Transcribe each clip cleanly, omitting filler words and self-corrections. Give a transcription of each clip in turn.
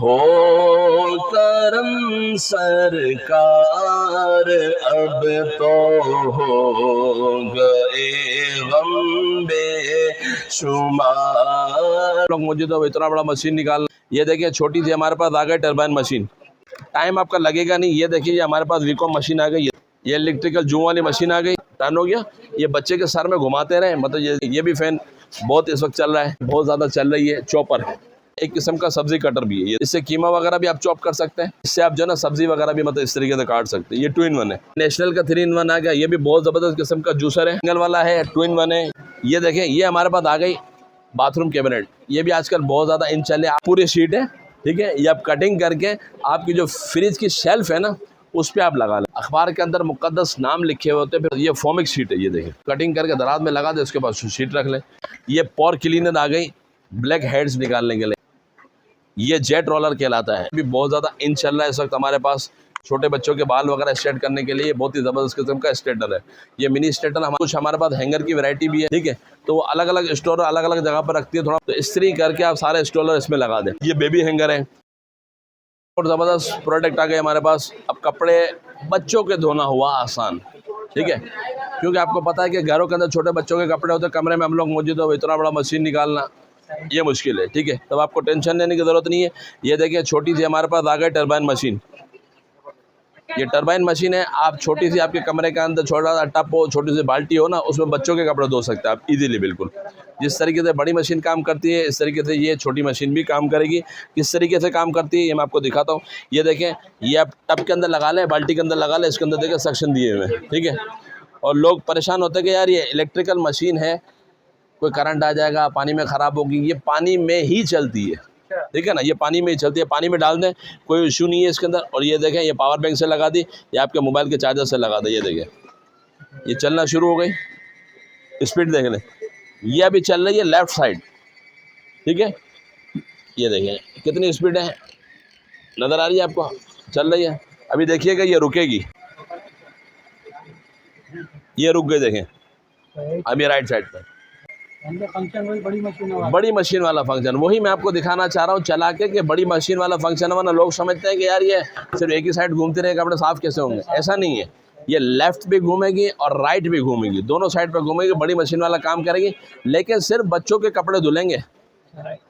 हो करम सरकार, अब तो हो गए गम बेशुमार। लोग मुझे तो इतना बड़ा मशीन निकाल, ये देखिए छोटी सी हमारे पास आ गई टरबाइन मशीन, टाइम आपका लगेगा नहीं। ये देखिए हमारे पास वीकॉम मशीन आ गई, ये इलेक्ट्रिकल जूम वाली मशीन आ गई, टर्न हो गया। ये बच्चे के सर में घुमाते रहे, मतलब ये भी फैन बहुत इस वक्त चल रहा है, बहुत ज़्यादा चल रही है। चॉपर एक किस्म का सब्जी कटर भी है, इससे कीमा वगैरह भी आप चॉप कर सकते हैं, इससे आप जो है ना सब्जी वगैरह भी मतलब इस तरीके से काट सकते हैं। ये 2-in-1 है, नेशनल का 3-in-1 आ गया, ये भी बहुत ज़बरदस्त किस्म का जूसर है, सिंगल वाला है, 2-in-1 है। ये देखें, ये हमारे पास आ गई बाथरूम कैबिनेट, ये भी आजकल बहुत ज़्यादा इन चले, पूरी शीट है, ठीक है। ये आप कटिंग करके आपकी जो फ्रिज की शेल्फ है ना उस पर आप लगा लें, अखबार के अंदर मुकद्दस नाम लिखे हुए होते हैं। फिर ये फोमिक शीट है, ये देखिए कटिंग करके दराज में लगा दे, उसके बाद शीट रख लें। ये पोर क्लीनर आ गई ब्लैक हेड्स निकालने के लिए, ये जेट रोलर कहलाता है, भी बहुत ज़्यादा इन चल रहा है इस वक्त हमारे पास। छोटे बच्चों के बाल वगैरह स्ट्रेट करने के लिए बहुत ही ज़बरदस्त किस्म का स्ट्रेटर है। ये मिनी स्ट्रेटर कुछ हमारे पास हैंगर की वैरायटी भी है, ठीक है। तो वो अलग अलग स्टोर अलग अलग जगह पर रखती है, थोड़ा तो इस्त्री करके आप सारे स्टोलर इसमें लगा दें। ये बेबी हैंगर है और ज़बरदस्त प्रोडक्ट आ गए हमारे पास। अब कपड़े बच्चों के धोना हुआ आसान, ठीक है, क्योंकि आपको पता है कि घरों के अंदर छोटे बच्चों के कपड़े होते हैं, कमरे में हम लोग मौजूद हो, इतना बड़ा मशीन निकालना ये मुश्किल है, ठीक है। तब आपको टेंशन लेने की ज़रूरत नहीं है। ये देखिए छोटी सी हमारे पास आ गई टरबाइन मशीन, ये टरबाइन मशीन है। आप छोटी सी आपके कमरे के अंदर छोटा सा टप हो, छोटी सी बाल्टी हो ना, उसमें बच्चों के कपड़े धो सकते हैं आप इजीली, बिल्कुल। जिस तरीके से बड़ी मशीन काम करती है इस तरीके से ये छोटी मशीन भी काम करेगी। किस तरीके से काम करती है ये मैं आपको दिखाता हूँ। ये देखें, ये आप टप के अंदर लगा लें, बाल्टी के अंदर लगा लें, इसके अंदर देखें सक्शन दिए हुए हैं, ठीक है। और लोग परेशान होते हैं कि यार ये इलेक्ट्रिकल मशीन है, कोई करंट आ जाएगा, पानी में ख़राब होगी। ये पानी में ही चलती है, ठीक है ना, ये पानी में ही चलती है, पानी में डाल दें कोई इशू नहीं है इसके अंदर। और ये देखें, ये पावर बैंक से लगा दी, ये आपके मोबाइल के चार्जर से लगा दें। ये देखें ये चलना शुरू हो गई, स्पीड देख लें, ये अभी चल रही है लेफ़्ट साइड, ठीक है। ये देखें कितनी स्पीड है, नज़र आ रही है आपको, चल रही है। अभी देखिएगा ये रुकेगी, ये रुक गई, देखें अभी राइट साइड पर फंक्शन वही बड़ी मशीन वाला फंक्शन, वही मैं आपको दिखाना चाह रहा हूँ चला के कि बड़ी मशीन वाला फंक्शन है। वरना लोग समझते हैं कि यार ये सिर्फ एक ही साइड घूमते रहे कपड़े साफ कैसे होंगे, ऐसा नहीं है। ये लेफ़्ट भी घूमेगी और राइट भी घूमेगी, दोनों साइड पर घूमेगी, बड़ी मशीन वाला काम करेगी। लेकिन सिर्फ बच्चों के कपड़े धुलेंगे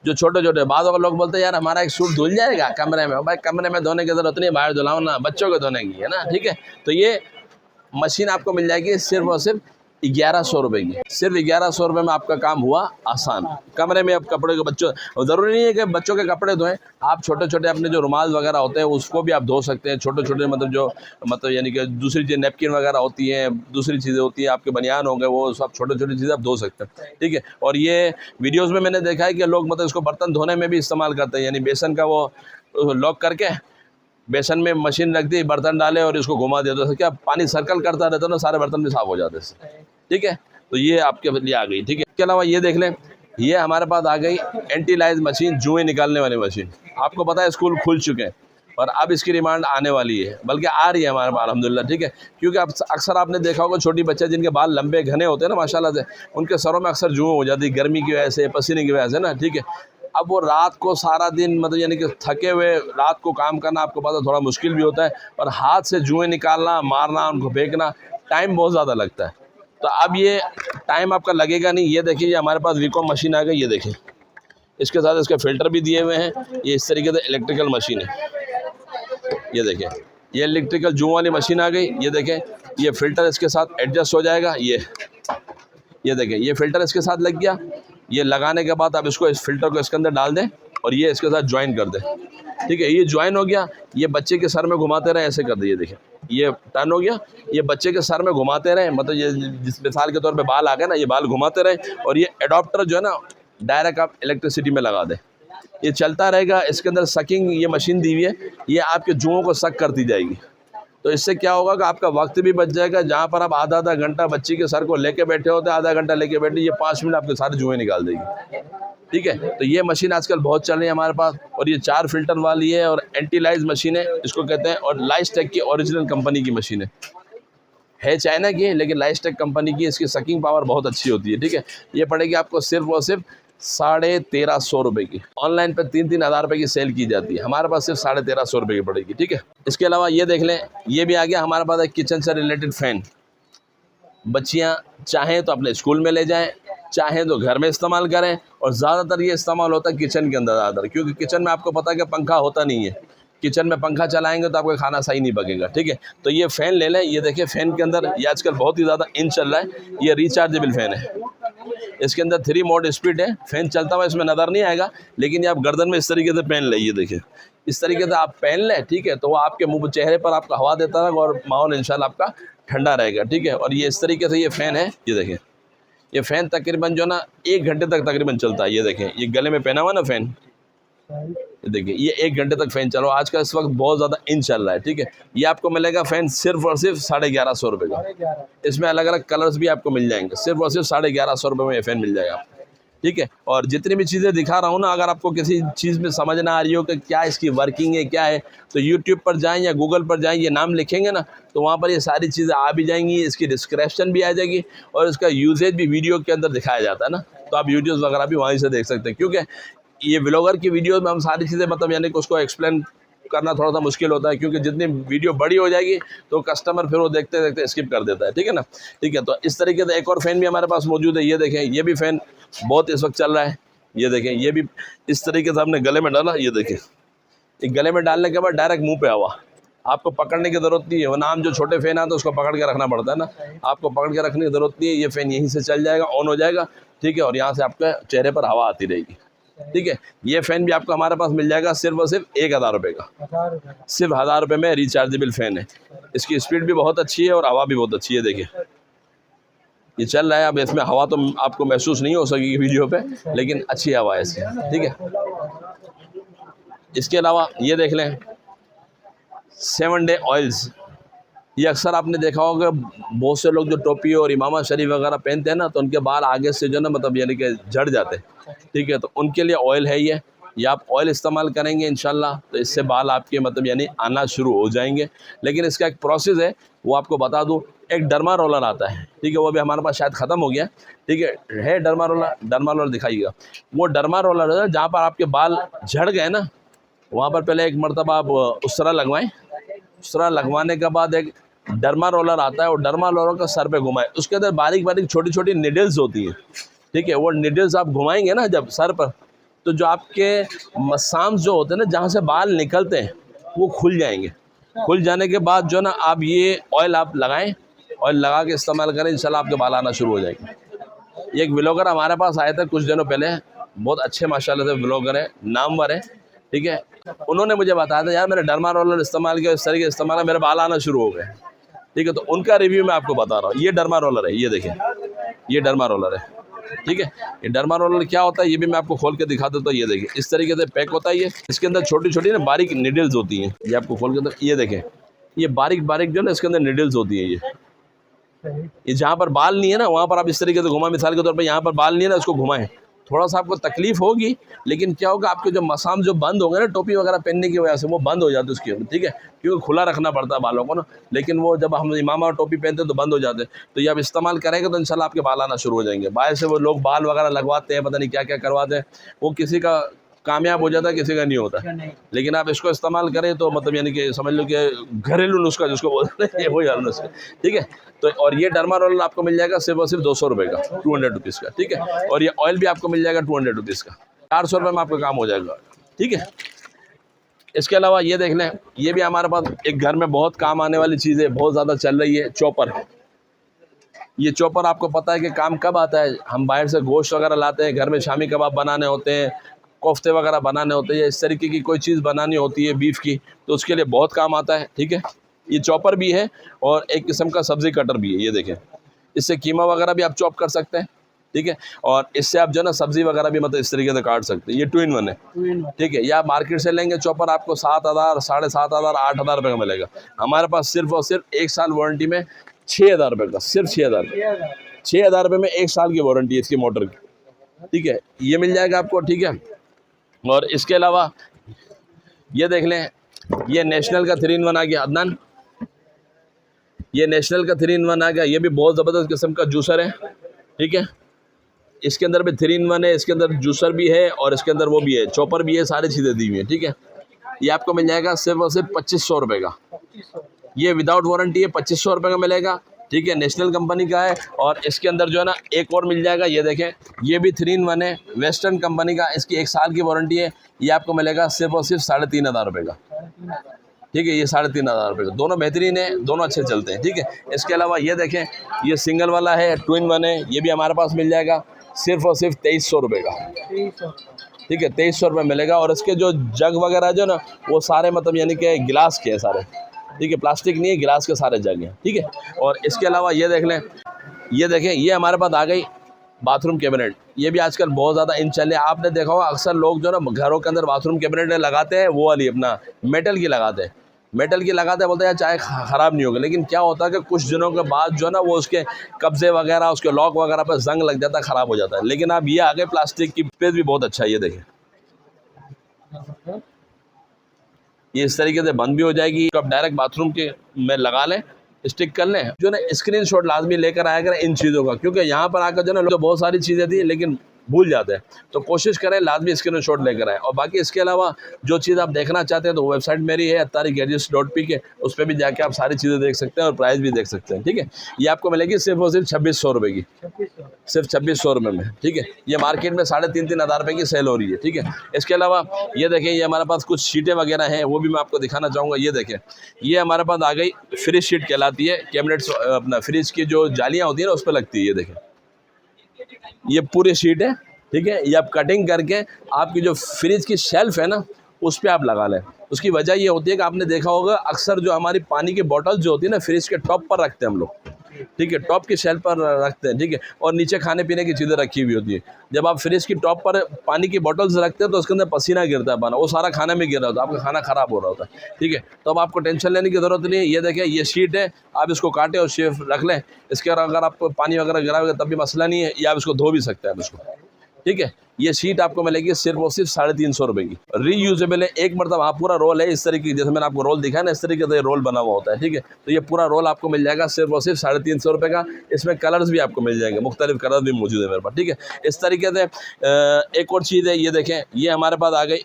जो छोटे छोटे। बाद अगर लोग बोलते हैं यार हमारा एक सूट धुल जाएगा कमरे में, भाई कमरे में धोने की जरूरत नहीं, बाहर धुलाओ ना, बच्चों के धोने की है ना, ठीक है। तो ये मशीन आपको मिल जाएगी सिर्फ और सिर्फ 1100 रुपये की, सिर्फ 1100 रुपये में आपका काम हुआ आसान। कमरे में अब कपड़े के बच्चों, ज़रूरी नहीं है कि बच्चों के कपड़े धोएं, आप छोटे छोटे अपने जो रुमाल वगैरह होते हैं उसको भी आप धो सकते हैं। छोटे छोटे मतलब जो मतलब यानी कि दूसरी चीज़ नेपकिन वगैरह होती हैं, दूसरी चीज़ें होती हैं, आपके बनियान हो गए, वो सब छोटे छोटी चीज़ें आप धो सकते हैं, ठीक है। और ये वीडियोज़ में मैंने देखा है कि लोग मतलब इसको बर्तन धोने में भी इस्तेमाल करते हैं, यानी बेसन का वो लॉक करके बेसन में मशीन रख दी, बर्तन डाले और इसको घुमा दिया, तो क्या पानी सर्कल करता रहता है ना, सारे बर्तन भी साफ़ हो जाते हैं, ठीक है। तो ये आपके लिए आ गई, ठीक है। इसके अलावा ये देख लें, ये हमारे पास आ गई एंटी लाइज मशीन, जुएं निकालने वाली मशीन। आपको पता है स्कूल खुल चुके हैं और अब इसकी डिमांड आने वाली है, बल्कि आ रही है हमारे पास अल्हम्दुलिल्लाह, ठीक है। क्योंकि अब अक्सर आपने देखा होगा छोटी बच्चे जिनके बाल लंबे घने होते हैं ना माशाल्लाह से, उनके सरों में अक्सर जुएं हो जाती है गर्मी की वजह से, पसीने की वजह से ना, ठीक है। अब वो रात को सारा दिन मतलब यानी कि थके हुए रात को काम करना आपको पता थोड़ा मुश्किल भी होता है, और हाथ से जुएं निकालना, मारना, उनको फेंकना, टाइम बहुत ज़्यादा लगता है। तो अब ये टाइम आपका लगेगा नहीं। ये देखिए ये हमारे पास वीकॉम मशीन आ गई, ये देखिए इसके साथ इसके फ़िल्टर भी दिए हुए हैं। ये इस तरीके से इलेक्ट्रिकल मशीन है, ये देखें ये इलेक्ट्रिकल जूम वाली मशीन आ गई। ये देखें ये फ़िल्टर इसके साथ एडजस्ट हो जाएगा, ये देखें ये फ़िल्टर इसके साथ लग गया। ये लगाने के बाद आप इसको इस फिल्टर को इसके अंदर डाल दें और ये इसके साथ ज्वाइन कर दें, ठीक है। ये ज्वाइन हो गया, ये बच्चे के सर में घुमाते रहे, ऐसे कर दिए, देखिए ये टर्न हो गया, ये बच्चे के सर में घुमाते रहे, मतलब ये जिस मिसाल के तौर पे बाल आ गए ना, ये बाल घुमाते रहे और ये एडॉप्टर जो है ना डायरेक्ट आप इलेक्ट्रिसिटी में लगा दें, ये चलता रहेगा। इसके अंदर सकिंग ये मशीन दी हुई है, ये आपके जुओं को सक करती जाएगी। तो इससे क्या होगा कि आपका वक्त भी बच जाएगा। जहाँ पर आप आधा आधा घंटा बच्ची के सर को लेके बैठे होते हैं, आधा घंटा लेके बैठे, ये 5 मिनट आपके सारे जुएं निकाल देगी, ठीक है। तो ये मशीन आजकल बहुत चल रही है हमारे पास, और ये 4 फिल्टर वाली है और एंटी लाइज मशीन है इसको कहते हैं, और लाइस्टेक की ओरिजिनल कंपनी की मशीन है चाइना की, लेकिन लाइस्टेक कंपनी की, इसकी सकिंग पावर बहुत अच्छी होती है, ठीक है। ये पड़ेगी आपको सिर्फ और सिर्फ 1350 की। ऑनलाइन पे 3-3 हज़ार रुपये की सेल की जाती है, हमारे पास सिर्फ 1350 रुपये की पड़ेगी, ठीक है। इसके अलावा ये देख लें, ये भी आ गया हमारे पास एक किचन से रिलेटेड फ़ैन। बच्चियाँ चाहें तो अपने स्कूल में ले जाएं, चाहें तो घर में इस्तेमाल करें, और ज़्यादातर ये इस्तेमाल होता है किचन के अंदर ज़्यादातर, क्योंकि किचन में आपको पता है कि पंखा होता नहीं है। किचन में पंखा चलाएंगे तो आपका खाना सही नहीं पकेगा, ठीक है। तो ये फ़ैन ले लें। ये देखिए फ़ैन के अंदर ये आजकल बहुत ही ज़्यादा इन चल रहा है, ये रिचार्जेबल फ़ैन है। इसके अंदर 3 मोड स्पीड है। फ़ैन चलता हुआ इसमें नज़र नहीं आएगा, लेकिन ये आप गर्दन में इस तरीके से पहन लें, ये देखिए इस तरीके से आप पहन लें, ठीक है। तो वो आपके मुँह चेहरे पर आपका हवा देता रहेगा और माहौल इंशाल्लाह आपका ठंडा रहेगा, ठीक है। और ये इस तरीके से ये फ़ैन है, ये देखें। ये फ़ैन तकरीबन जो ना 1 घंटे तक तकरीबन चलता है। ये देखें, ये गले में पहना हुआ ना फ़ैन, ये देखिए ये 1 घंटे तक फ़ैन चलो। आज का इस वक्त बहुत ज़्यादा इन चल रहा है, ठीक है। ये आपको मिलेगा फ़ैन सिर्फ और सिर्फ 1150 रुपये का। इसमें अलग अलग कलर्स भी आपको मिल जाएंगे, सिर्फ और सिर्फ 1150 रुपये में ये फ़ैन मिल जाएगा आपको, ठीक है। और जितनी भी चीज़ें दिखा रहा हूँ ना, अगर आपको किसी चीज़ में समझ ना आ रही हो कि क्या इसकी वर्किंग है, क्या है, तो यूट्यूब पर जाएं या गूगल पर जाएं, ये नाम लिखेंगे ना तो वहाँ पर ये सारी चीज़ें आ भी जाएंगी, इसकी डिस्क्रिप्शन भी आ जाएगी, और इसका यूजेज भी वीडियो के अंदर दिखाया जाता है ना, तो आप वीडियोज़ वगैरह भी वहीं से देख सकते हैं। क्योंकि ये व्लॉगर की वीडियो में हम सारी चीज़ें मतलब यानी कि उसको एक्सप्लेन करना थोड़ा सा मुश्किल होता है, क्योंकि जितनी वीडियो बड़ी हो जाएगी तो कस्टमर फिर वो देखते देखते स्किप कर देता है, ठीक है ना, ठीक है। तो इस तरीके से एक और फ़ैन भी हमारे पास मौजूद है। ये देखें, ये भी फ़ैन बहुत इस वक्त चल रहा है। ये देखें, ये भी इस तरीके से हमने गले में डाला। ये देखें, ये गले में डालने के बाद डायरेक्ट मुंह पे हवा, आपको पकड़ने की ज़रूरत नहीं है। वरना हम जो छोटे फ़ैन आते हैं उसको पकड़ के रखना पड़ता है ना, आपको पकड़ के रखने की ज़रूरत नहीं है। ये फ़ैन यहीं से चल जाएगा, ऑन हो जाएगा, ठीक है, और यहाँ से आपके चेहरे पर हवा आती रहेगी, ठीक है। ये फ़ैन भी आपको हमारे पास मिल जाएगा सिर्फ और सिर्फ 1000 रुपये का, सिर्फ 1000 रुपये में रिचार्जेबल फ़ैन है। इसकी स्पीड भी बहुत अच्छी है और हवा भी बहुत अच्छी है। देखिए ये चल रहा है, अब इसमें हवा तो आपको महसूस नहीं हो सकेगी वीडियो पे, लेकिन अच्छी हवा है इसकी, ठीक है। इसके अलावा ये देख लें 7 डे ऑयल्स। ये अक्सर आपने देखा होगा, बहुत से लोग जो टोपी और इमामा शरीफ वगैरह पहनते हैं ना, तो उनके बाल आगे से जो ना मतलब यानी कि झड़ जाते हैं, ठीक है। तो उनके लिए ऑयल है ये आप ऑयल इस्तेमाल करेंगे इंशाल्लाह, तो इससे बाल आपके मतलब यानी आना शुरू हो जाएंगे। लेकिन इसका एक प्रोसेस है, वो आपको बता दूँ। एक डर्मा रोलर आता है, ठीक है, वो भी हमारे पास शायद ख़त्म हो गया, ठीक है डर्मा रोलर दिखाइएगा। वो डर्मा रोलर है जहाँ पर आपके बाल झड़ गए ना, वहाँ पर पहले एक मरतबा आप उस तरह लगवाएँ। उस तरह लगवाने के बाद एक डर्मा रोलर आता है, और डर्मा रोलर का सर पे घुमाएं, उसके अंदर बारीक बारीक छोटी छोटी निडल्स होती हैं, ठीक है। वो निडल्स आप घुमाएंगे ना जब सर पर, तो जो आपके मसाम्स जो होते हैं ना, जहाँ से बाल निकलते हैं, वो खुल जाएंगे। खुल जाने के बाद जो ना आप ये ऑयल आप लगाएं, ऑयल लगा के इस्तेमाल करें, इंशाल्लाह आपके बाल आना शुरू हो जाएंगे। ये एक व्लॉगर हमारे पास आए थे कुछ दिनों पहले, बहुत अच्छे माशाल्लाह से व्लॉगर है, नामवर है, ठीक है। उन्होंने मुझे बताया था, यार मैंने डर्मा रोलर इस्तेमाल किया, इस तरीके इस्तेमाल है, मेरे बाल आना शुरू हो गए, ठीक है। तो उनका रिव्यू मैं आपको बता रहा हूँ। ये डर्मा रोलर है, ये देखें, ये डर्मा रोलर है, ठीक है। ये डर्मा रोलर क्या होता है ये भी मैं आपको खोल के दिखा देता हूँ। ये देखिए इस तरीके से पैक होता है ये, इसके अंदर छोटी छोटी ना बारीक निडल्स होती हैं। ये आपको खोल के ये देखें, ये बारीक बारीक जो ना इसके अंदर निडल्स होती है। ये जहाँ पर बाल नहीं है ना, वहाँ पर आप इस तरीके से घुमा, मिसाल के तौर पर यहाँ पर बाल नहीं है ना, इसको घुमाएं। थोड़ा सा आपको तकलीफ होगी, लेकिन क्या होगा, आपके जो मसाम जो बंद होंगे ना टोपी वगैरह पहनने की वजह से, वो बंद हो जाते हैं उसके, ठीक है, क्योंकि खुला रखना पड़ता है बालों को ना। लेकिन वो जब हम इमामा और टोपी पहनते हैं तो बंद हो जाते हैं। तो ये आप इस्तेमाल करेंगे तो इंशाल्लाह आपके बाल आना शुरू हो जाएंगे। बाहर से वो लोग बाल वगैरह लगवाते हैं, पता नहीं क्या क्या करवाते हैं, वो किसी का कामयाब हो जाता है, किसी का नहीं होता। लेकिन आप इसको इस्तेमाल करें तो मतलब यानी कि समझ लो कि घरेलू नुस्खा जिसको बोलते हैं, वही हर नुस्खा, ठीक है। तो और ये डर्मा रोलर आपको मिल जाएगा सिर्फ और सिर्फ 200 रुपये का, 200 रुपीज़ का, ठीक है। और ये ऑयल भी आपको मिल जाएगा 200 रुपीज़ का, 400 रुपये में आपका काम हो जाएगा, ठीक है। इसके अलावा ये देख लें, ये भी हमारे पास एक घर में बहुत काम आने वाली चीज़ है, बहुत ज़्यादा चल रही है, चॉपर। ये चॉपर आपको पता है कि काम कब आता है, हम बाहर से गोश्त वगैरह लाते हैं, घर में शामी कबाब बनाने होते हैं, कोफ्ते वगैरह बनाने होते हैं, या इस तरीके की कोई चीज़ बनानी होती है बीफ की, तो उसके लिए बहुत काम आता है, ठीक है। ये चॉपर भी है और एक किस्म का सब्ज़ी कटर भी है। ये देखें, इससे कीमा वगैरह भी आप चॉप कर सकते हैं, ठीक है। और इससे आप जो ना सब्ज़ी वगैरह भी मतलब इस तरीके से काट सकते हैं। ये 2 in 1 है, ठीक है। या आप मार्केट से लेंगे चॉपर, आपको 7000, 7500, 8000 रुपये का मिलेगा। हमारे पास सिर्फ और सिर्फ 1 साल वारंटी में 6000 रुपये का, सिर्फ 6000 रुपये में 1 साल की वारंटी है इसकी मोटर की, ठीक है। ये मिल जाएगा आपको, ठीक है। और इसके अलावा ये देख लें, ये नेशनल का 3 in 1 आ गया अदनान, ये नेशनल का 3 in 1 आ गया। ये भी बहुत ज़बरदस्त किस्म का जूसर है, ठीक है। इसके अंदर भी 3 in 1 है, इसके अंदर जूसर भी है और इसके अंदर वो भी है, चॉपर भी है, सारी चीज़ें दी हुई हैं। ठीक है, ये आपको मिल जाएगा सिर्फ और सिर्फ 2500 रुपये का। 2500। ये विदाउट वारंटी है, 2500 रुपये का मिलेगा। ठीक है, नेशनल कंपनी का है। और इसके अंदर जो है ना एक और मिल जाएगा, ये देखें, ये भी 3 in 1 है, वेस्टर्न कंपनी का, इसकी 1 साल की वारंटी है। ये आपको मिलेगा सिर्फ और सिर्फ 3500 रुपये का। 3500। ठीक है, ये 3500 रुपये का। दोनों बेहतरीन है, दोनों अच्छे चलते हैं। ठीक है, इसके अलावा ये देखें, ये सिंगल वाला है, 2 in 1 है, ये भी हमारे पास मिल जाएगा सिर्फ और सिर्फ 2300 रुपये का। 2300। ठीक है, 2300 रुपये मिलेगा। और इसके जो जग वगैरह जो ना वो सारे मतलब यानी कि गिलास के हैं सारे। ठीक है, प्लास्टिक नहीं है, गिलास के सारे जग हैं। ठीक है, और इसके अलावा ये देख लें, ये देखें, ये हमारे पास आ गई बाथरूम कैबिनेट। ये भी आजकल बहुत ज़्यादा इन चले। आपने देखा होगा अक्सर लोग जो ना घरों के अंदर बाथरूम कैबिनेट लगाते हैं, वो वाली अपना मेटल की लगाते हैं। मेटल की लगाते हैं, बोलते हैं चाहे ख़राब नहीं होगा, लेकिन क्या होता है कि कुछ दिनों के बाद जो है ना वो उसके कब्जे वगैरह, उसके लॉक वगैरह पर जंग लग जाता है, ख़राब हो जाता है। लेकिन अब ये आगे प्लास्टिक की पेज भी बहुत अच्छा है। ये देखें, ये इस तरीके से बंद भी हो जाएगी। आप डायरेक्ट बाथरूम के में लगा लें, स्टिक कर लें। जो ना स्क्रीनशॉट लाजमी लेकर आया करें इन चीज़ों का, क्योंकि यहाँ पर आकर जो ना लोग बहुत सारी चीज़ें थी लेकिन भूल जाते हैं। तो कोशिश करें लाजमी स्क्रीनशॉट लेकर आएँ। और बाकी इसके अलावा जो चीज़ आप देखना चाहते हैं तो वेबसाइट मेरी है attarigadgets.pk, उस पर भी जाके आप सारी चीज़ें देख सकते हैं और प्राइस भी देख सकते हैं। ठीक है, ये आपको मिलेगी सिर्फ और सिर्फ 2600 रुपये की, 2600। सिर्फ 2600 रुपये में। ठीक है, ये मार्केट में 3500 रुपये की सेल हो रही है। ठीक है, इसके अलावा ये देखें, ये हमारे पास कुछ शीटें वगैरह हैं, वो भी मैं आपको दिखाना चाहूँगा। ये देखें, ये हमारे पास आ गई फ्रिज शीट कहलाती है। कैबिनेट्स अपना फ्रिज की जो जालियाँ होती हैं ना उस पर लगती है। ये देखें, ये पूरी शीट है। ठीक है, ये आप कटिंग करके आपकी जो फ्रिज की शेल्फ है ना उस पर आप लगा लें। उसकी वजह ये होती है कि आपने देखा होगा अक्सर जो हमारी पानी की बॉटल्स जो होती है ना फ्रिज के टॉप पर रखते हैं हम लोग। ठीक है, टॉप की शेल्फ पर रखते हैं। ठीक है, और नीचे खाने पीने की चीज़ें रखी हुई होती है। जब आप फ्रिज की टॉप पर पानी की बॉटल्स रखते हैं तो उसके अंदर पसीना गिरता है, पाना वो सारा खाने में गिर रहा होता है, आपका खाना ख़राब हो रहा होता है। ठीक है, तो अब आपको टेंशन लेने की ज़रूरत नहीं है। ये देखें, ये शीट है, आप इसको काटें और शेफ रख लें। इसके अगर आप पानी वगैरह गिराओगे तब भी मसला नहीं है, या आप इसको धो भी सकते हैं इसको। ठीक है, ये शीट आपको मिलेगी सिर्फ और सिर्फ 350 रुपये की। रीयूजेबल है, एक मरतबा हाँ पूरा रोल है इस तरीके की, जैसे मैंने आपको रोल दिखाया ना इस तरीके से रोल बना हुआ होता है। ठीक है, तो ये पूरा रोल आपको मिल जाएगा सिर्फ और सिर्फ 350 रुपये का। इसमें कलर्स भी आपको मिल जाएंगे, मुख्तलिफ कलर भी मौजूद है मेरे पास। ठीक है, इस तरीके से एक और चीज़ है, ये देखें, ये हमारे पास आ गई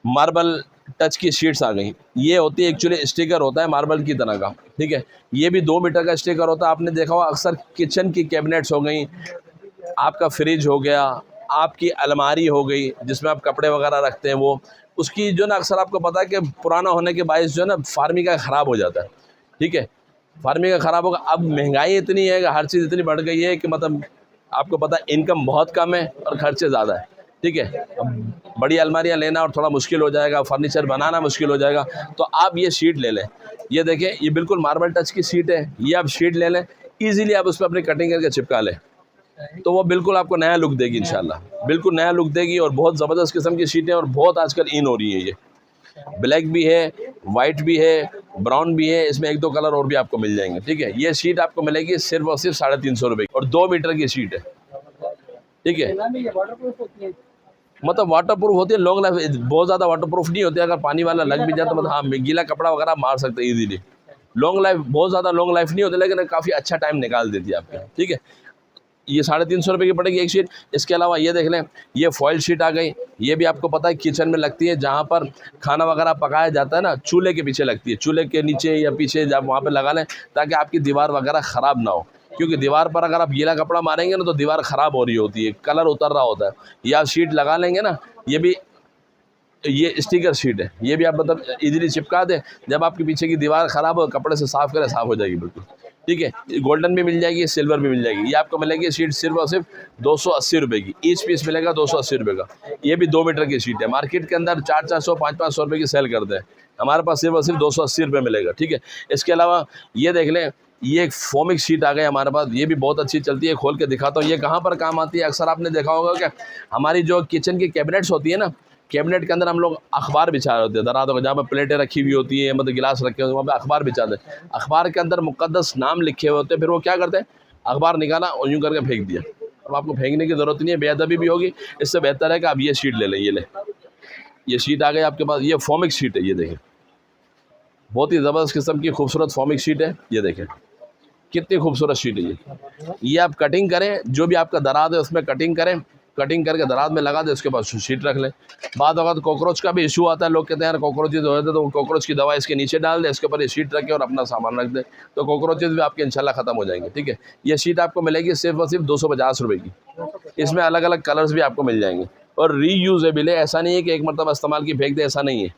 मार्बल टच की शीट्स आ गई। ये होती है एक्चुअली स्टिकर होता है मार्बल की तरह का। ठीक है, ये भी 2 मीटर का स्टिकर होता है। आपने देखा होगा अक्सर किचन की कैबिनेट्स हो गई, आपका फ्रिज हो गया, आपकी अलमारी हो गई जिसमें आप कपड़े वगैरह रखते हैं, वो उसकी जो ना अक्सर आपको पता है कि पुराना होने के बायस जो है ना फार्मिका ख़राब हो जाता है। ठीक है, फार्मिका ख़राब होगा। अब महंगाई इतनी है कि हर चीज़ इतनी बढ़ गई है कि मतलब आपको पता है इनकम बहुत कम है और खर्चे ज़्यादा है। ठीक है, अब बड़ी अलमारियाँ लेना और थोड़ा मुश्किल हो जाएगा, फर्नीचर बनाना मुश्किल हो जाएगा। तो आप ये शीट ले लें। ये देखें, ये बिल्कुल मार्बल टच की शीट है। ये आप शीट ले लें, ईज़िली आप उस पर अपनी कटिंग करके चिपका लें, तो वो बिल्कुल आपको नया लुक देगी इंशाल्लाह, बिल्कुल नया लुक देगी। और बहुत ज़बरदस्त किस्म की शीटें और बहुत आजकल इन हो रही है। ये ब्लैक भी है, वाइट भी है, ब्राउन भी है, इसमें 1-2 कलर और भी आपको मिल जाएंगे। ठीक है, ये शीट आपको मिलेगी सिर्फ और सिर्फ 350 रुपये की और 2 मीटर की शीट है। ठीक है, ये वाटरप्रूफ होती है। मतलब वाटर प्रूफ होती है, लॉन्ग लाइफ, बहुत ज़्यादा वाटर प्रूफ नहीं होती है। अगर पानी वाला लग भी जाए तो मतलब हाँ गीला कपड़ा वगैरह मार सकते हैं ईजीली। लॉन्ग लाइफ, बहुत ज़्यादा लॉन्ग लाइफ नहीं होती, लेकिन काफ़ी अच्छा टाइम निकाल देती है आपके। ठीक है, ये 350 रुपये की पड़ेगी एक शीट। इसके अलावा ये देख लें, ये फॉइल शीट आ गई। ये भी आपको पता है किचन में लगती है, जहाँ पर खाना वगैरह पकाया जाता है ना, चूल्हे के पीछे लगती है, चूल्हे के नीचे या पीछे जब वहाँ पे लगा लें ताकि आपकी दीवार वगैरह ख़राब ना हो। क्योंकि दीवार पर अगर आप गीला कपड़ा मारेंगे ना तो दीवार ख़राब हो रही होती है, कलर उतर रहा होता है। ये आप शीट लगा लेंगे ना, ये भी ये स्टिकर शीट है, ये भी आप मतलब इजीली चिपका दें। जब आपके पीछे की दीवार ख़राब हो, कपड़े से साफ़ करें, साफ़ हो जाएगी बिल्कुल। ठीक है, गोल्डन भी मिल जाएगी, सिल्वर भी मिल जाएगी। ये आपको मिलेगी शीट सिर्फ और सिर्फ 280 रुपये की, ईच पीस मिलेगा 280 रुपये का। ये भी 2 मीटर की शीट है। मार्केट के अंदर 400-400, 500-500 रुपये की सेल करते हैं, हमारे पास सिर्फ और सिर्फ 280 रुपये मिलेगा। ठीक है, इसके अलावा ये देख लें, ये एक फोमिक शीट आ गई हमारे पास, ये भी बहुत अच्छी चलती है। खोल के दिखाता हूँ ये कहाँ पर काम आती है। अक्सर आपने देखा होगा कि हमारी जो किचन की कैबिनेट्स होती है ना, कैबिनेट के अंदर हम लोग अखबार बिछा रहे होते हैं, दराज जहाँ पर प्लेटें रखी हुई होती है, मतलब गिलास रखे होते हैं, वहाँ पे अखबार बिछाते हैं। अखबार के अंदर मुक़द्दस नाम लिखे हुए होते हैं, फिर वो क्या करते हैं, अखबार निकाला और यूँ करके फेंक दिया। अब आपको फेंकने की ज़रूरत नहीं है, बेअदबी भी होगी। इससे बेहतर है कि आप ये शीट ले लें। ये शीट आ गई आपके पास, ये फोमिक शीट है। ये देखें, बहुत ही ज़बरदस्त किस्म की खूबसूरत फोमिक शीट है। ये देखें, कितनी खूबसूरत शीट है ये आप कटिंग करें, जो भी आपका दराज है उसमें कटिंग करें, कटिंग करके दराज में लगा दे, उसके बाद शीट रख लें। बाद वक्त कॉकरोच का भी इशू आता है, लोग कहते हैं यार कॉकरोचेज हो जाते, तो कॉकरोच की दवा इसके नीचे डाल दे, इसके ऊपर ये शीट रखें और अपना सामान रख दे, तो कॉकरोचेज भी आपके इंशाल्लाह ख़त्म हो जाएंगे। ठीक है, ये शीट आपको मिलेगी सिर्फ और सिर्फ 250 रुपये की। इसमें अलग अलग कलर्स भी आपको मिल जाएंगे और रीयूजेबल है, ऐसा नहीं है कि एक मरतबा इस्तेमाल की फेंक दे, ऐसा नहीं है।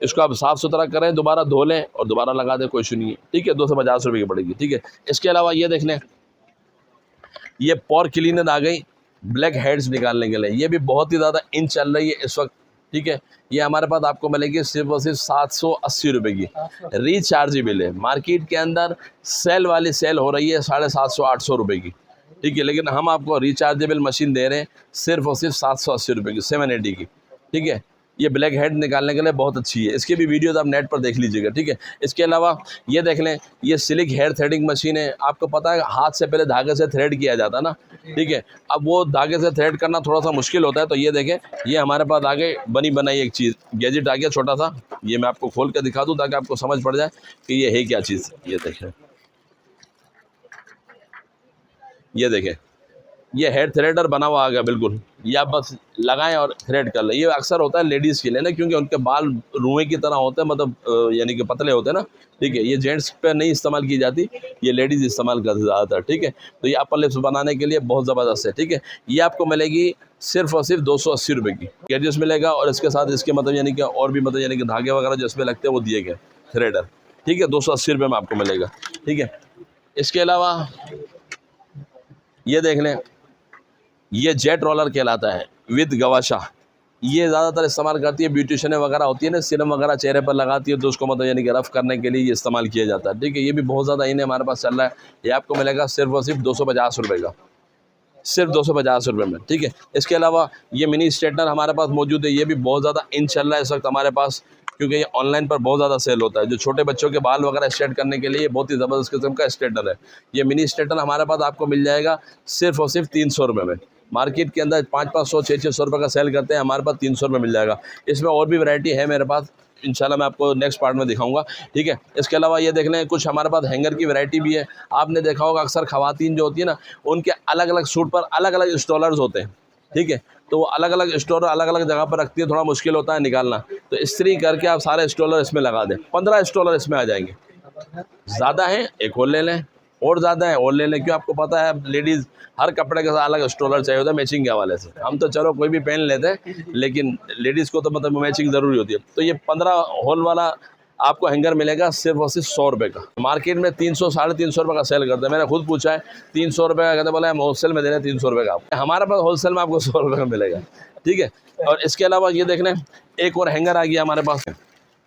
इसको आप साफ़ सुथरा करें, दोबारा धो लें और दोबारा लगा दें, कोई इशू नहीं है। ठीक है, 250 रुपये की पड़ेगी। ठीक है, इसके अलावा ये देख लें, ये पोर क्लीनर आ गई ब्लैक हेड्स निकालने के लिए, ये भी बहुत ही ज़्यादा इन चल रही है इस वक्त। ठीक है, ये हमारे पास आपको मिलेगी सिर्फ और सिर्फ 780 रुपये की, रिचार्जेबल है। मार्केट के अंदर सेल वाली सेल हो रही है 750-800 रुपये की। ठीक है, लेकिन हम आपको रिचार्जेबल मशीन दे रहे हैं सिर्फ और सिर्फ 780 रुपये की, 780 की। ठीक है, ये ब्लैक हेड निकालने के लिए बहुत अच्छी है, इसकी भी वीडियोस आप नेट पर देख लीजिएगा। ठीक है, इसके अलावा ये देख लें, ये सिलिक हेयर थ्रेडिंग मशीन है। आपको पता है हाथ से पहले धागे से थ्रेड किया जाता ना, ठीक है, अब वो धागे से थ्रेड करना थोड़ा सा मुश्किल होता है, तो ये देखें, ये हमारे पास आगे बनी बनाई एक चीज़ गैजेट आ गया छोटा सा, ये मैं आपको खोल कर दिखा दूँ ताकि आपको समझ पड़ जाए कि ये है क्या चीज़। ये देखें, ये देखें, ये हेड थ्रेडर बना हुआ आ गया बिल्कुल, ये आप बस लगाएं और थ्रेड कर लें। ये अक्सर होता है लेडीज़ के लिए ना, क्योंकि उनके बाल रुएं की तरह होते हैं, मतलब यानी कि पतले होते हैं ना। ठीक है, ये जेंट्स पे नहीं इस्तेमाल की जाती, ये लेडीज़ इस्तेमाल करती ज़्यादातर। ठीक है, तो ये अपर लिप्स बनाने के लिए बहुत ज़बरदस्त है। ठीक है, ये आपको मिलेगी सिर्फ और सिर्फ 280 रुपये की, गैजेट्स मिलेगा और इसके साथ इसके मतलब यानी कि और भी मतलब यानी कि धागे वगैरह जो इसमें लगते हैं वो दिए गए थ्रेडर। ठीक है, 280 रुपये में आपको मिलेगा। ठीक है, इसके अलावा ये देख लें, ये जेट रोलर कहलाता है विद गवाशा। ये ज़्यादातर इस्तेमाल करती है ब्यूटिशियन वगैरह होती है ना, सीरम वगैरह चेहरे पर लगाती है, तो उसको मतलब यानी कि रफ़ करने के लिए ये इस्तेमाल किया जाता है। ठीक है, ये भी बहुत ज़्यादा इन हमारे पास चल रहा है, ये आपको मिलेगा सिर्फ और सिर्फ 250 रुपये का, सिर्फ 250 रुपये में। ठीक है, इसके अलावा ये मिनी स्ट्रेटनर हमारे पास मौजूद है, ये भी बहुत ज़्यादा इन चल रहा है इस वक्त हमारे पास, क्योंकि ये ऑनलाइन पर बहुत ज़्यादा सेल होता है। जो छोटे बच्चों के बाल वगैरह स्ट्रेट करने के लिए बहुत ही ज़बरदस्त किस्म का स्ट्रेटनर है। ये मिनी स्ट्रेटनर हमारे पास आपको मिल जाएगा सिर्फ और सिर्फ 300 रुपये में। मार्केट के अंदर 500-500, 600 रुपये का सेल करते हैं, हमारे पास 300 रुपये मिल जाएगा। इसमें और भी वैरायटी है मेरे पास, इंशाल्लाह मैं आपको नेक्स्ट पार्ट में दिखाऊंगा। ठीक है, इसके अलावा ये देख लें, कुछ हमारे पास हैंगर की वैरायटी भी है। आपने देखा होगा अक्सर ख़वातीन जो होती है ना, उनके अलग अलग सूट पर अलग अलग स्टॉलर्स होते हैं। ठीक है, तो वो अलग अलग स्टोलर अलग अलग जगह पर रखती है, थोड़ा मुश्किल होता है निकालना, तो इस्त्री करके आप सारे स्टॉलर इसमें लगा दें, 15 स्टॉलर इसमें आ जाएंगे। ज़्यादा है एक और ले लें, और ज़्यादा है और ले लें, क्यों आपको पता है लेडीज़ हर कपड़े के साथ अलग स्टॉलर चाहिए होता है मैचिंग के हवाले से। हम तो चलो कोई भी पहन लेते हैं, लेकिन लेडीज़ को तो मतलब मैचिंग ज़रूरी होती है। तो ये 15 होल वाला आपको हैंगर मिलेगा सिर्फ और सिर्फ 100 रुपये का। मार्केट में 300-350 रुपये का सेल करते हैं, मैंने खुद पूछा है 300 रुपये का, कहते बोले हम होलसेल में दे रहे हैं 300 रुपये का। हमारे पास होलसेल में आपको 100 रुपये का मिलेगा। ठीक है, और इसके अलावा ये देख लें, एक और हैंगर आ गया हमारे पास,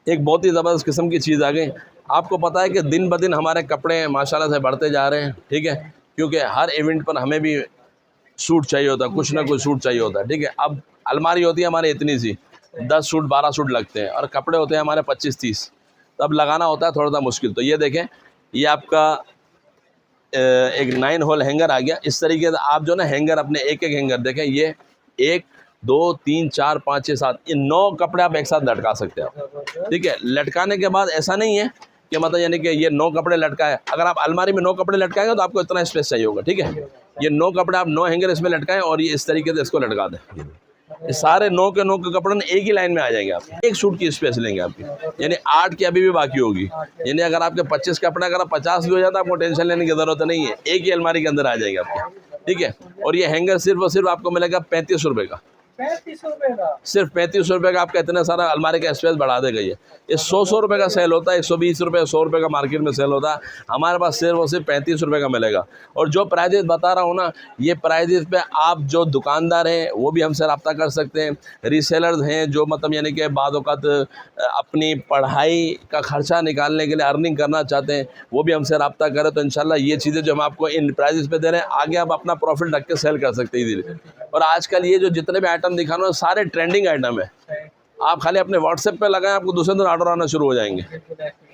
एक बहुत ही ज़बरदस्त किस्म की चीज़ आ गई। आपको पता है कि दिन ब दिन हमारे कपड़े माशाल्लाह से बढ़ते जा रहे हैं। ठीक है, क्योंकि हर इवेंट पर हमें भी सूट चाहिए होता है, कुछ ना कुछ सूट चाहिए होता है। ठीक है, अब अलमारी होती है हमारी इतनी सी, 10 सूट 12 सूट लगते हैं, और कपड़े होते हैं हमारे 25-30, तब लगाना होता है थोड़ा सा मुश्किल। तो ये देखें, ये आपका एक 9 होल हैंगर आ गया। इस तरीके से आप जो ना हैंगर अपने एक एक हैंगर देखें, ये 1 2 3 4 5 6 7 ये 9 कपड़े आप एक साथ लटका सकते हैं। ठीक है, लटकाने के बाद ऐसा नहीं है कि मतलब यानी कि ये 9 कपड़े लटकाए, अगर आप अलमारी में 9 कपड़े लटकाएंगे तो आपको इतना स्पेस चाहिए होगा। ठीक है, ये 9 कपड़े आप 9 हैंगर इसमें लटकाएं और ये इस तरीके से इसको लटका दें, ये सारे 9 के 9 के कपड़े ना एक ही लाइन में आ जाएंगे। आप एक सूट की स्पेस लेंगे आपकी, यानी 8 की अभी भी बाकी होगी। यानी अगर आपके 25 कपड़े अगर 50 भी हो जाता है, आपको टेंशन लेने की ज़रूरत नहीं है, एक ही अलमारी के अंदर आ जाएंगे आपके। ठीक है, और ये हैंगर सिर्फ और सिर्फ आपको मिलेगा 35 रुपये का, 35 रुपए का, सिर्फ 35 रुपये का। आपका इतना सारा अलमारी का स्पेस बढ़ा देगा। ये 100 रुपये का सेल होता है, 120 रुपये 100 रुपये का मार्केट में सेल होता है, हमारे पास सिर्फ और सिर्फ 35 रुपये का मिलेगा। और जो प्राइजेस बता रहा हूँ ना, ये प्राइजेस पे आप जो दुकानदार हैं वो भी हमसे रब्ता कर सकते हैं, रीसेलर्स हैं जो मतलब यानी कि बाद औक़ात अपनी पढ़ाई का ख़र्चा निकालने के लिए अर्निंग करना चाहते हैं, वो भी हमसे रब्ता करें, तो इंशाल्लाह ये चीज़ें जो हम आपको इन प्राइजेस पे दे रहे हैं, आगे आप अपना प्रॉफिट रख के सेल कर सकते हैं इजीली। और आजकल ये जो जितने भी आइटम दिखा रहा हूँ सारे ट्रेंडिंग आइटम है, आप खाली अपने व्हाट्सएप पे लगाएं, आपको दूसरे दिन ऑर्डर आना शुरू हो जाएंगे।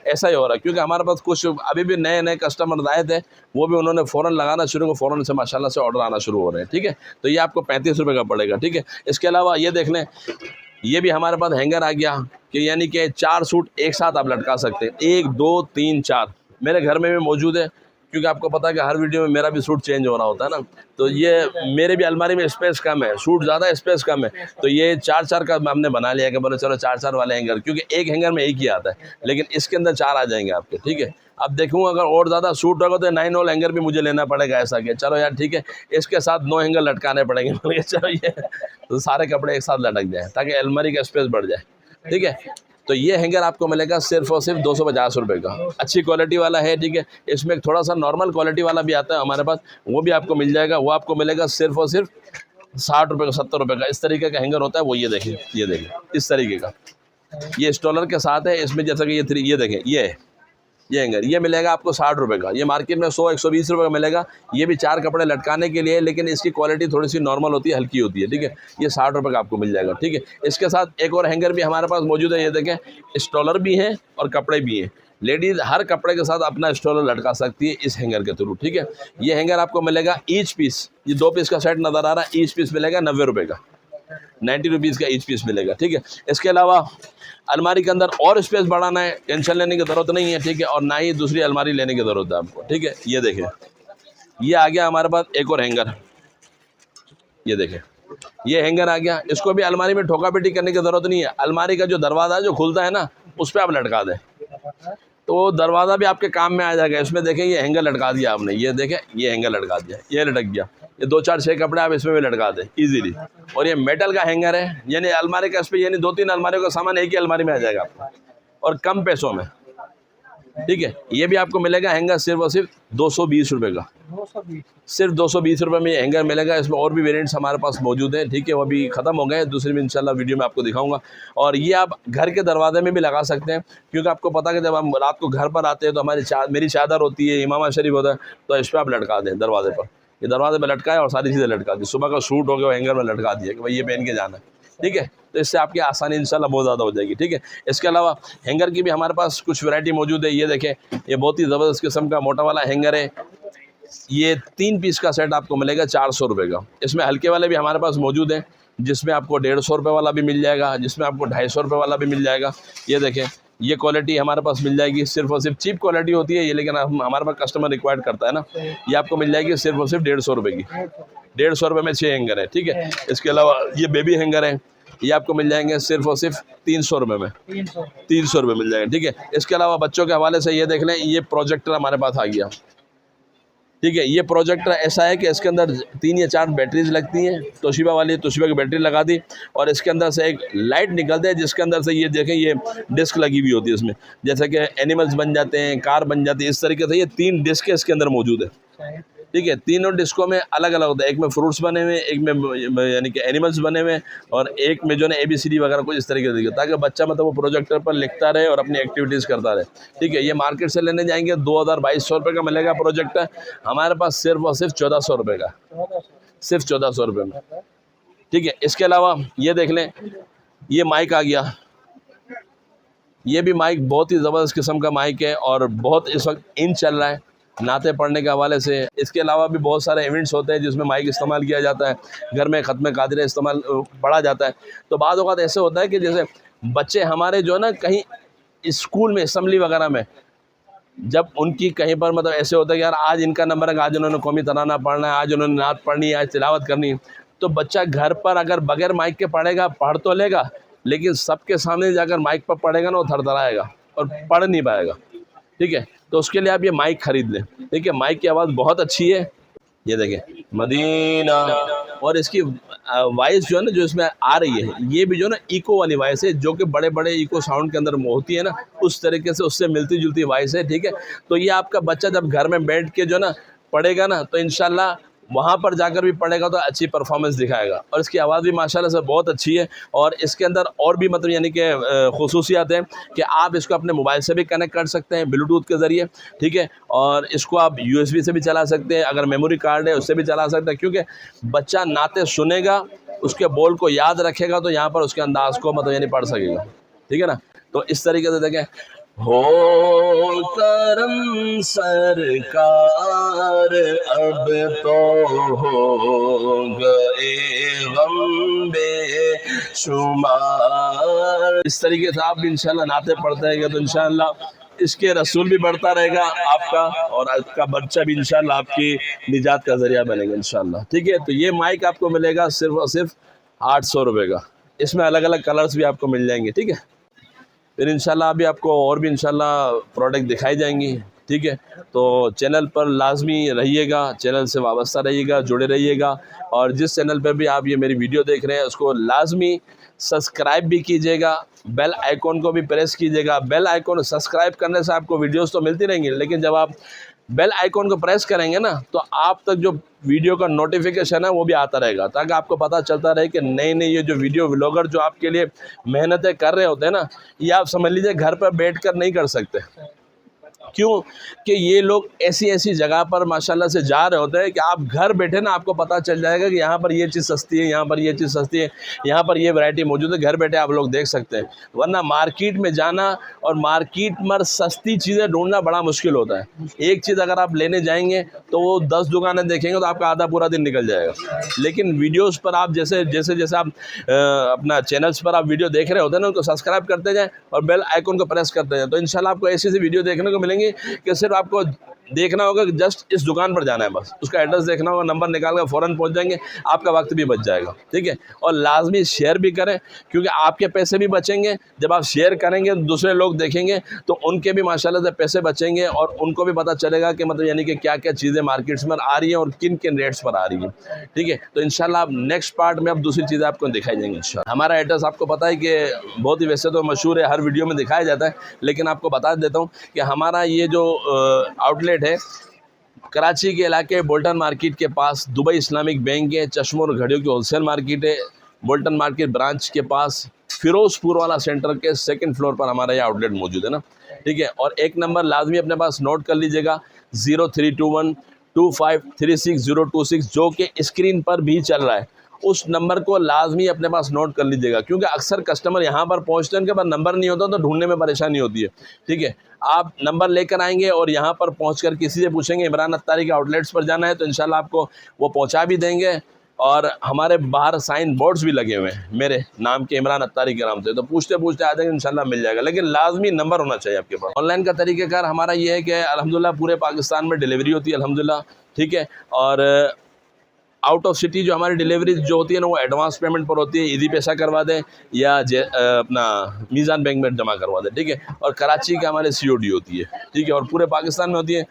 ऐसा ही हो रहा है, क्योंकि हमारे पास कुछ अभी भी नए नए कस्टमर आए थे, वो भी उन्होंने फ़ौरन लगाना शुरू को, फ़ौरन से माशाल्लाह से ऑर्डर आना शुरू हो रहे हैं। ठीक है, तो ये आपको 35 रुपये का पड़ेगा। ठीक है, इसके अलावा ये देख लें, ये भी हमारे पास हैंगर आ गया कि यानी कि 4 सूट एक साथ आप लटका सकते हैं, 1 2 3 4, मेरे घर में भी मौजूद है। क्योंकि आपको पता है कि हर वीडियो में मेरा भी सूट चेंज हो रहा होता है ना, तो ये मेरे भी अलमारी में स्पेस कम है, सूट ज़्यादा स्पेस कम है, तो ये 4-4 का हमने बना लिया कि बोले चलो 4-4 वाले हैंगर, क्योंकि एक हैंगर में एक ही आता है, लेकिन इसके अंदर 4 आ जाएंगे आपके, ठीक है। अब देखूँगा अगर और ज़्यादा सूट होगा तो 9 होल हैंगर भी मुझे लेना पड़ेगा, ऐसा कि चलो यार ठीक है, इसके साथ 9 हैंगर लटकाने पड़ेंगे, बोले चलो ये तो सारे कपड़े एक साथ लटक जाए ताकि अलमारी का स्पेस बढ़ जाए, ठीक है। तो ये हैंगर आपको मिलेगा सिर्फ और सिर्फ 250 रुपये का, अच्छी क्वालिटी वाला है, ठीक है। इसमें एक थोड़ा सा नॉर्मल क्वालिटी वाला भी आता है हमारे पास, वो भी आपको मिल जाएगा, वो आपको मिलेगा सिर्फ और सिर्फ 60 रुपये का, 70 रुपये का, इस तरीके का हैंगर होता है वो। ये देखिए इस तरीके का, ये स्टॉलर के साथ है, इसमें जैसा कि ये देखें, ये है ये हैंगर, ये मिलेगा आपको 60 रुपये का, ये मार्केट में 100-120 रुपये का मिलेगा। ये भी 4 कपड़े लटकाने के लिए, लेकिन इसकी क्वालिटी थोड़ी सी नॉर्मल होती है, हल्की होती है, ठीक है। ये 60 रुपये का आपको मिल जाएगा, ठीक है। इसके साथ एक और हैंगर भी हमारे पास मौजूद है, ये देखें, स्टॉलर भी है और कपड़े भी हैं। लेडीज़ हर कपड़े के साथ अपना स्टॉलर लटका सकती है इस हैंगर के थ्रू, ठीक है। ये हैंगर आपको मिलेगा ईच पीस, ये 2 पीस का सेट नज़र आ रहा है, ईच पीस मिलेगा 90 रुपये का, 90 रुपीज़ का ईच पीस मिलेगा, ठीक है। इसके अलावा अलमारी के अंदर और स्पेस बढ़ाना है, टेंशन लेने की ज़रूरत नहीं है, ठीक है, और ना ही दूसरी अलमारी लेने की ज़रूरत है आपको, ठीक है। ये देखें, ये आ गया हमारे पास एक और हैंगर, ये देखें, ये हैंगर आ गया। इसको भी अलमारी में ठोका पिटी करने की ज़रूरत नहीं है, अलमारी का जो दरवाज़ा जो खुलता है ना, उस पर आप लटका दें तो वो दरवाज़ा भी आपके काम में आ जाएगा। इसमें देखें, ये हैंगर लटका दिया आपने, ये देखें, ये हैंगर लटका दिया, ये लटक गया, ये 2-4-6 कपड़े आप इसमें भी लटका दें इजीली। और ये मेटल का हैंगर है, यानी अलमारी का इस पर यानी 2-3 अलमारियों का सामान एक ही अलमारी में आ जाएगा आपको, और कम पैसों में, ठीक है। ये भी आपको मिलेगा हैंगर सिर्फ और सिर्फ 220 रुपये का, 220 सिर्फ 220 रुपये में ये हैंगर मिलेगा। इसमें और भी वेरिएंट्स हमारे पास मौजूद हैं, ठीक है, वो अभी ख़त्म हो गए, दूसरी में इंशाल्लाह वीडियो में आपको दिखाऊंगा। और ये आप घर के दरवाजे में भी लगा सकते हैं, क्योंकि आपको पता है कि जब हम रात को घर पर आते हैं तो मेरी चादर होती है, इमामा शरीफ होता है, तो इस पर आप लटका दें दरवाजे पर, ये दरवाजे पर लटकाए और सारी चीज़ें लटका दी। सुबह का सूट हो गया हैंगर में लटका दिया कि भाई ये पहन के जाना है, ठीक है। तो इससे आपकी आसानी इंशाल्लाह बहुत ज़्यादा हो जाएगी, ठीक है। इसके अलावा हैंगर की भी हमारे पास कुछ वैरायटी मौजूद है, ये देखें, ये बहुत ही ज़बरदस्त किस्म का मोटा वाला हैंगर है। ये 3 पीस का सेट आपको मिलेगा 400 रुपये का। इसमें हल्के वाले भी हमारे पास मौजूद हैं, जिसमें आपको 150 रुपये वाला भी मिल जाएगा, जिसमें आपको 250 रुपये वाला भी मिल जाएगा। ये देखें, ये क्वालिटी हमारे पास मिल जाएगी, सिर्फ और सिर्फ चीप क्वालिटी होती है ये, लेकिन हमारे पास कस्टमर रिक्वायर्ड करता है ना, ये आपको मिल जाएगी सिर्फ और सिर्फ 150 रुपये की, 150 रुपये में 6 हैंगर है, ठीक है। इसके अलावा ये बेबी हैंगर है, ये आपको मिल जाएंगे सिर्फ और सिर्फ 300 रुपये में, 300 रुपये मिल जाएंगे, ठीक है। इसके अलावा बच्चों के हवाले से ये देख लें, ये प्रोजेक्टर हमारे पास आ गया, ठीक है। ये प्रोजेक्टर ऐसा है कि इसके अंदर 3 या 4 बैटरीज लगती हैं, तोशिबा वाली, तोशिबा की बैटरी लगा दी और इसके अंदर से एक लाइट निकलती है, जिसके अंदर से ये देखें, ये डिस्क लगी हुई होती है इसमें, जैसे कि एनिमल्स बन जाते हैं, कार बन जाती है, इस तरीके से ये 3 डिस्क इसके अंदर मौजूद है, ठीक है। तीनों डिस्कों में अलग अलग होता है, एक में फ्रूट्स बने हुए, एक में यानी कि एनिमल्स बने हुए, और एक में जो है ABCD वगैरह कुछ इस तरीके से, ताकि बच्चा मतलब वो प्रोजेक्टर पर लिखता रहे और अपनी एक्टिविटीज़ करता रहे, ठीक है। ये मार्केट से लेने जाएंगे 2200 रुपये का मिलेगा प्रोजेक्टर, हमारे पास सिर्फ और सिर्फ 1400 रुपये का, सिर्फ 1400 रुपये में, ठीक है। इसके अलावा ये देख लें, ये माइक आ गया, ये भी माइक बहुत ही ज़बरदस्त किस्म का माइक है और बहुत इस वक्त इन चल रहा है नाते पढ़ने के हवाले से। इसके अलावा भी बहुत सारे इवेंट्स होते हैं जिसमें माइक इस्तेमाल किया जाता है, घर में ख़त्म कादिर इस्तेमाल पढ़ा जाता है। तो बाद औक़ात ऐसे होता है कि जैसे बच्चे हमारे जो है ना, कहीं स्कूल में असम्बली वगैरह में, जब उनकी कहीं पर मतलब ऐसे होता है कि यार आज इनका नंबर है, आज उन्होंने कौमी तराना पढ़ना है, आज उन्होंने नात पढ़नी है, आज तिलावत करनी है, तो बच्चा घर पर अगर बगैर माइक के पढ़ेगा, पढ़ तो लेगा, लेकिन सबके सामने जाकर माइक पर पढ़ेगा ना, वो थरथराएगा और पढ़ नहीं पाएगा, ठीक है। तो उसके लिए आप ये माइक ख़रीद लें, ठीक है। माइक की आवाज़ बहुत अच्छी है, ये देखें, मदीना, और इसकी वॉइस जो है ना, जो इसमें आ रही है, ये भी जो है ना इको वाली वॉइस है, जो कि बड़े बड़े इको साउंड के अंदर होती है ना, उस तरीके से उससे मिलती जुलती वॉइस है, ठीक है। तो ये आपका बच्चा जब घर में बैठ के जो है ना पढ़ेगा ना, तो इंशाल्लाह वहाँ पर जाकर भी पढ़ेगा तो अच्छी परफॉर्मेंस दिखाएगा। और इसकी आवाज़ भी माशाल्लाह से बहुत अच्छी है, और इसके अंदर और भी मतलब यानी कि खुसूसियात हैं कि आप इसको अपने मोबाइल से भी कनेक्ट कर सकते हैं ब्लूटूथ के ज़रिए, ठीक है। और इसको आप USB से भी चला सकते हैं, अगर मेमोरी कार्ड है उससे भी चला सकते हैं, क्योंकि बच्चा नाते सुनेगा, उसके बोल को याद रखेगा, तो यहाँ पर उसके अंदाज़ को मतलब यानी पढ़ सकेगा, ठीक है ना। तो इस तरीके से देखें, हो करम सरकार अब तो हो गए गम बेशुमार। इस तरीके से आप इंशाल्लाह नाते पढ़ते हैं तो इंशाल्लाह इसके रसूल भी बढ़ता रहेगा आपका, और आपका बच्चा भी इंशाल्लाह आपकी निजात का जरिया बनेगा इंशाल्लाह। ठीक है, तो ये माइक आपको मिलेगा सिर्फ और सिर्फ 800 रुपये का। इसमें अलग अलग कलर्स भी आपको मिल जाएंगे। ठीक है, फिर इंशाल्लाह अभी आपको और भी इंशाल्लाह प्रोडक्ट दिखाई जाएंगी। ठीक है, तो चैनल पर लाजमी रहिएगा, चैनल से वाबस्ता रहिएगा, जुड़े रहिएगा, और जिस चैनल पर भी आप ये मेरी वीडियो देख रहे हैं उसको लाजमी सब्सक्राइब भी कीजिएगा, बेल आइकॉन को भी प्रेस कीजिएगा। बेल आइकॉन सब्सक्राइब करने से आपको वीडियोस तो मिलती रहेंगी, लेकिन जब आप बेल आइकॉन को प्रेस करेंगे ना तो आप तक जो वीडियो का नोटिफिकेशन है वो भी आता रहेगा, ताकि आपको पता चलता रहे कि नई नई ये जो वीडियो व्लॉगर जो आपके लिए मेहनतें कर रहे होते हैं ना, ये आप समझ लीजिए घर पर बैठ कर नहीं कर सकते। क्यों कि ये लोग ऐसी ऐसी जगह पर माशाल्लाह से जा रहे होते हैं कि आप घर बैठे ना आपको पता चल जाएगा कि यहाँ पर ये चीज़ सस्ती है, यहाँ पर ये चीज़ सस्ती है, यहाँ पर ये वैरायटी मौजूद है, घर बैठे आप लोग देख सकते हैं। वरना मार्केट में जाना और मार्केट में सस्ती चीज़ें ढूंढना बड़ा मुश्किल होता है। एक चीज़ अगर आप लेने जाएंगे तो वो 10 दुकानें देखेंगे तो आपका आधा पूरा दिन निकल जाएगा। लेकिन वीडियोज़ पर आप जैसे जैसे जैसे आप अपना चैनल्स पर आप वीडियो देख रहे होते हैं ना, उनको सब्सक्राइब करते जाएँ और बेल आइकन को प्रेस करते जाएँ, तो इंशाल्लाह आपको ऐसी ऐसी वीडियो देखने को मिलेंगी कि सिर्फ आपको देखना होगा कि जस्ट इस दुकान पर जाना है, बस उसका एड्रेस देखना होगा, नंबर निकाल कर फ़ौरन पहुंच जाएंगे, आपका वक्त भी बच जाएगा। ठीक है, और लाजमी शेयर भी करें, क्योंकि आपके पैसे भी बचेंगे। जब आप शेयर करेंगे तो दूसरे लोग देखेंगे तो उनके भी माशाल्लाह से पैसे बचेंगे, और उनको भी पता चलेगा कि मतलब यानी कि क्या क्या चीज़ें मार्केट्स में आ रही हैं और किन किन रेट्स पर आ रही हैं। ठीक है, तो इंशाल्लाह आप नेक्स्ट पार्ट में अब दूसरी चीज़ें आपको दिखाई जाएंगी इंशाल्लाह। हमारा एड्रेस आपको पता है कि बहुत ही वैसे तो मशहूर है, हर वीडियो में दिखाया जाता है, लेकिन आपको बता देता हूँ कि हमारा ये जो आउटलेट है कराची के इलाके बोल्टन मार्केट के पास दुबई इस्लामिक बैंक है, चश्मों और घड़ियों की होलसेल मार्केट है, बोल्टन मार्केट ब्रांच के पास फिरोजपुर वाला सेंटर के 2nd फ्लोर पर हमारा ये आउटलेट मौजूद है ना। ठीक है, और एक नंबर लाजमी अपने पास नोट कर लीजिएगा 03212536 जो कि स्क्रीन पर भी चल रहा है। उस नंबर को लाजमी अपने पास नोट कर लीजिएगा, क्योंकि अक्सर कस्टमर यहाँ पर पहुँचते हैं, उनके पास नंबर नहीं होता तो ढूंढने में परेशानी होती है। ठीक है, आप नंबर लेकर आएंगे और यहाँ पर पहुँचकर किसी से पूछेंगे इमरान अत्तारी के आउटलेट्स पर जाना है, तो इंशाल्लाह आपको वो पहुँचा भी देंगे। और हमारे बाहर साइन बोर्ड्स भी लगे हुए हैं मेरे नाम के, इमरान अत्तारी के नाम से, तो पूछते पूछते आ जाएंगे, इंशाल्लाह मिल जाएगा, लेकिन लाजमी नंबर होना चाहिए आपके पास। ऑनलाइन का तरीक़ेकार हमारा ये है कि अल्हम्दुलिल्लाह पूरे पाकिस्तान में डिलीवरी होती है अल्हम्दुलिल्लाह। ठीक है, और आउट ऑफ सिटी जो हमारी डिलीवरी जो होती है ना, वो एडवांस पेमेंट पर होती है, ईदी पैसा करवा दें या अपना मीज़ान बैंक में जमा करवा दें। ठीक है, और कराची का हमारे COD होती है। ठीक है, और पूरे पाकिस्तान में होती है।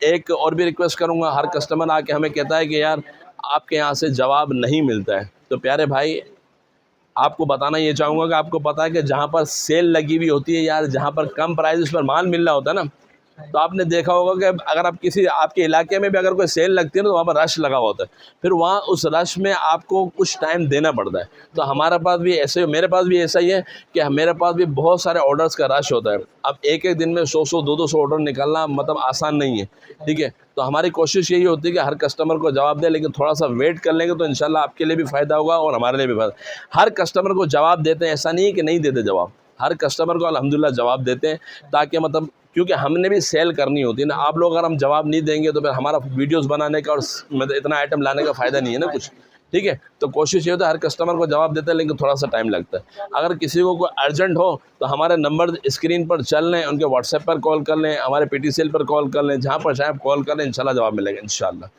एक और भी रिक्वेस्ट करूँगा, हर कस्टमर आके हमें कहता है कि यार आपके यहाँ से जवाब नहीं मिलता है, तो प्यारे भाई आपको बताना ये चाहूँगा कि आपको पता है कि जहाँ पर सेल लगी हुई होती है यार, जहाँ पर कम प्राइस पर माल मिल रहा होता है ना, तो आपने देखा होगा कि अगर आप किसी आपके इलाके में भी अगर कोई सेल लगती है ना, तो वहाँ पर रश लगा होता है, फिर वहाँ उस रश में आपको कुछ टाइम देना पड़ता है। तो हमारे पास भी ऐसे, मेरे पास भी ऐसा ही है कि मेरे पास भी बहुत सारे ऑर्डर्स का रश होता है। अब एक एक दिन में 100-100 200 ऑर्डर निकालना मतलब आसान नहीं है। ठीक है, तो हमारी कोशिश यही होती है कि हर कस्टमर को जवाब दें, लेकिन थोड़ा सा वेट कर लेंगे तो इंशाल्लाह आपके लिए भी फ़ायदा होगा और हमारे लिए भी फ़ायदा। हर कस्टमर को जवाब देते हैं, ऐसा नहीं है कि नहीं देते जवाब, हर कस्टमर को अल्हम्दुलिल्लाह जवाब देते हैं, ताकि मतलब क्योंकि हमने भी सेल करनी होती है ना। आप लोग अगर हम जवाब नहीं देंगे तो फिर हमारा वीडियोस बनाने का और मतलब इतना आइटम लाने का फ़ायदा नहीं है ना कुछ। ठीक है, तो कोशिश ये होता है हर कस्टमर को जवाब देते हैं, लेकिन थोड़ा सा टाइम लगता है। अगर किसी को कोई अर्जेंट हो तो हमारे नंबर स्क्रीन पर चल लें, उनके व्हाट्सएप पर कॉल कर लें, हमारे PTCL पर कॉल कर लें, जहाँ पर चाहे आप कॉल कर लें, इंशाल्लाह जवाब मिलेगा इंशाल्लाह।